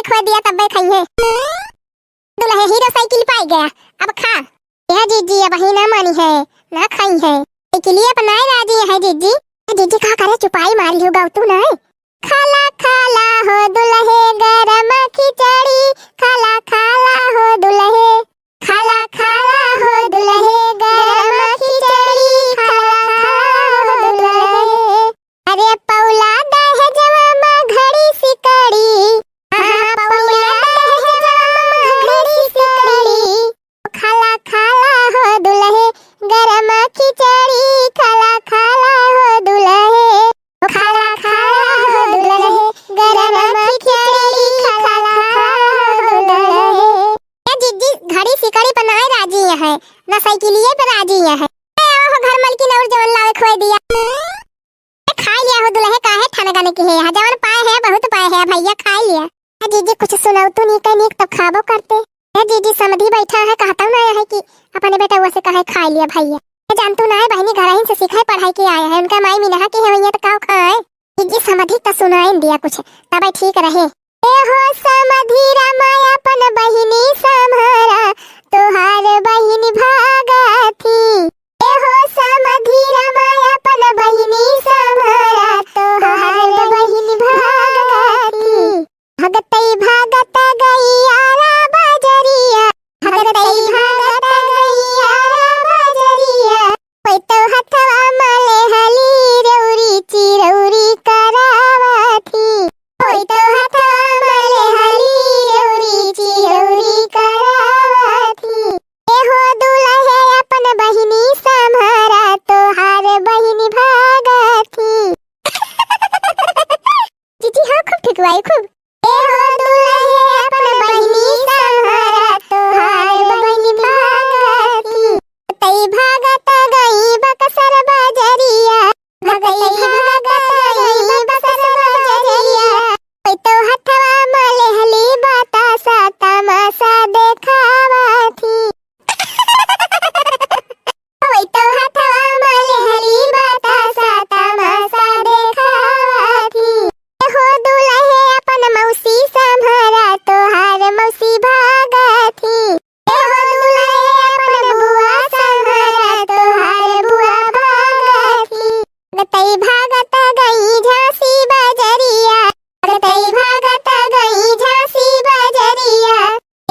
खो दिया तब खाई है। दुल्हे हीरो साइकिल पाई गया, अब खा। यह जीजी अब ही ना मानी है, ना खाई है। साइकिलिए पर नहीं राजी है जीजी। जीजी का करे चुपाई मारी होगा तू ना। खाला खाला हो दुल्हे गरम खिचड़ी, खाला खाला हो दुल्हे, खाला खाला हो दुल्हे गरम खिचड़ी, खाला खाला हो दुल्हे। अरे पौला दहेजवा में घड़ी सिकड़ी, पौला दहेजवा में घड़ी सिकड़ी, खाला खाला हो दुल्हे गरम खिचड़ी, खाला खाला हो दुल्हे, खाला खाला हो दुल्हे गरम खिचड़ी, खाला खाला हो दुल्हे। ये जीजी घड़ी सिकड़ी पर नहीं राजी है, ना साइकिलिए पर राजी है। आओ घर मलकी और जवन लावे खोए दिया। खा लिया हो दुल्हे, काहे ठनगने की है। जवन पाए है बहुत पाए है भैया, खा लिया। जीजी कुछ सुनाओ तू नहीं कहीं तब खाबो करते। जीजी समझी बैठा है, कहता ना है कि अपने बेटा वो से कहे खा लिया भैया। जानतू ना है बहनी घर ही से सिखाई पढ़ाई के आया है, उनका माई मिनहा की है भैया तो काओ खाए। जीजी समझी तो सुनाई दिया कुछ तब ठीक रहे। ए हो समझी रामाय अपन बहिनी संभारा, तोहार बहिनी भागा थी। ए हो समझी रामाय अपन बहिनी संभारा, तोहार बहिनी भागा थी। भगतई भागत गई आरा बाजरिया, भगतई भागत गई आरा बाजरिया, कोई तो हथवा मले हली रौरी चिरौरी करावा थी, कोई तो हथवा मले हली रौरी चिरौरी करावा थी। ए हो दुल्हे अपन बहिनी संभारा, तोहार बहिनी भागा थी। जीजी हाँ खूब ठीक हुआ खूब। ए हो दुल्हे अपन बहिनी संभारा, तोहार बहिनी भागा थी। तई भागत गई बक्सर बाजरिया, भगई भागत गई बक्सर बाजरिया, कोई तो हथवा मले हली बतासा तमाशा देखावा थी। कोई तो हथवा मले हली बतासा तमाशा देखावा थी। हो दुल्हे अपन मौसी संभारा, तोहार मौसी भागा थी। हो दुल्हे अपन बुआ संभारा, तोहार बुआ भागा थी। गतई भागत गई झांसी बाजरिया, गतई भागत गई झांसी बाजरिया,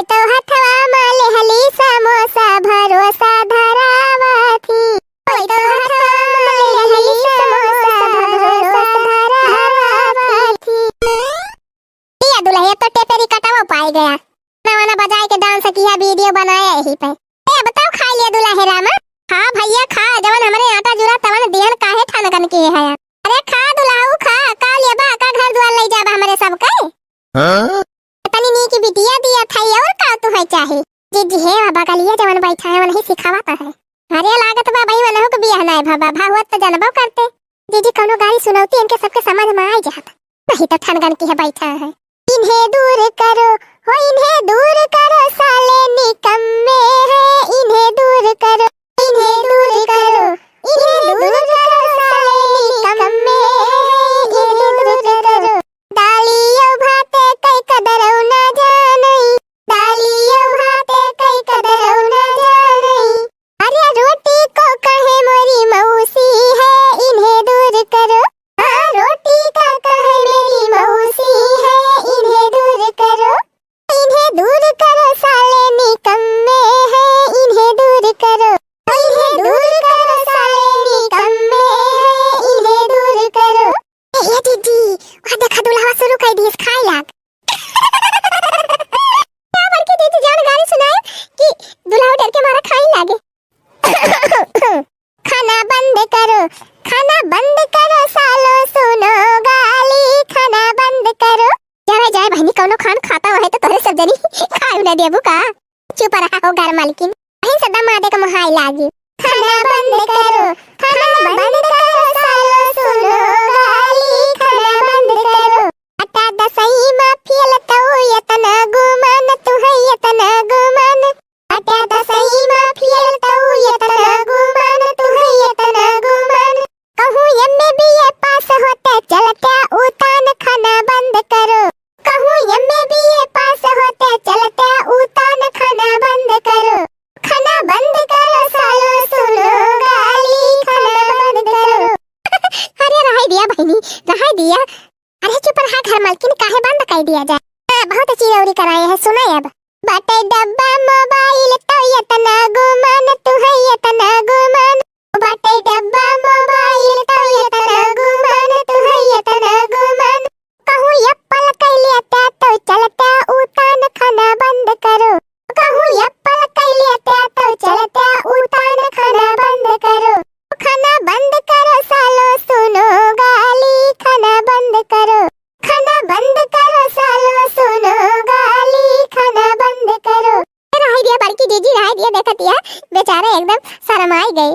तो हथवा मले हली समोसा भरोसा धरावा थी। कोई तो हथवा मले हली समोसा भरोसा धरावा थी। ये दुल्हे तो टेपेरी कटावा पाई गया, नवाना बजाए के डांस किया वीडियो बनाया यही पे। ए बताओ खा लिया दुल्हे रामा? हाँ भैया खा, जवन हमरे आटा जुरा तवन दिहन काहे ठनगन के है। अरे खा दुल्हाऊ खा, का लिया बा का घर द्वार ले जाबा हमरे सब के। हां तनी नी की बिटिया दिया था और का तू है चाहे। जीजी है बगलिया जवन बैठा है वही सिखावता है। अरे लागत बा भाई मनहु के बियाह ना भाबा भावत तो जानबो करते। जीजी कोनो गाड़ी सुनावती इनके सबके समझ में आ जात, नहीं तो ठनगन की है बैठा है। इन्हें दूर करो हो, इन्हें दूर करो साले निकम्मे हैं, इन्हें दूर करो, इन्हें दूर करो, इन्हें दूर करो साले निकम्मे हैं, इन्हें दूर करो। दालियों भाते कई कदरौ ना जानई, दालियों भाते कई कदरौ ना जानई, अरे रोटी को कहे मोरी मौसी है, इन्हें दूर करो। हाँ रोटी का कहे मेरी मौसी है, इन्हें दूर करो, इन्हें दूर करो साले निकम्मे हैं, इन्हें दूर करो, इन्हें दूर करो साले निकम्मे हैं, इन्हें दूर करो। ये दीदी वहाँ देखा दुल्हा शुरू कर दी खाए लाग। क्या बड़की दीदी जान गाली सुनाए कि दुल्हा डर के मारा खाए लागे। खाना बंद करो, खाना बंद करो सालो सुनो गाली, खाना बंद करो। जाए जाए बहनी कौनो खान खाता है तो तोरे सब जनी खाए ना देबू का। चुप रहा हो घर मालकिन, बहन सदा मादे का मुहाई लागी। खाना बंद करो, खाना बंद करो सालो सुनो गाली, खाना बंद करो। अटा दसई मा फियल तो यतना गुमान तू है यतना गुमान, अटा दसई मा फियल तो यतना गुमान तू है यतना गुमान। कहूँ एमए बीए पास होते चलते उतान, खाना बंद करो। कहूँ एमए बीए बहुत चिरौरी कराए हैं, सुना अब। बाटे डब्बा मोबाइल तो इतना गुमान तू है इतना गुमान। बाटे डब्बा मोबाइल तो इतना गुमान तू है इतना गुमान। कहूँ एप्पल कैलिया तो चलता उतान खाना बंद करो। कहूँ एप्पल कैलिया तो चलता उतान खाना बंद करो। खाना बंद करो सालो सुनो गाली खाना बंद करो। खाना बंद करो सालो सुनो गाली खाना बंद करो। राही दिया बड़की जीजी राही दिया देखतिया बेचारे एकदम शर्माई गए।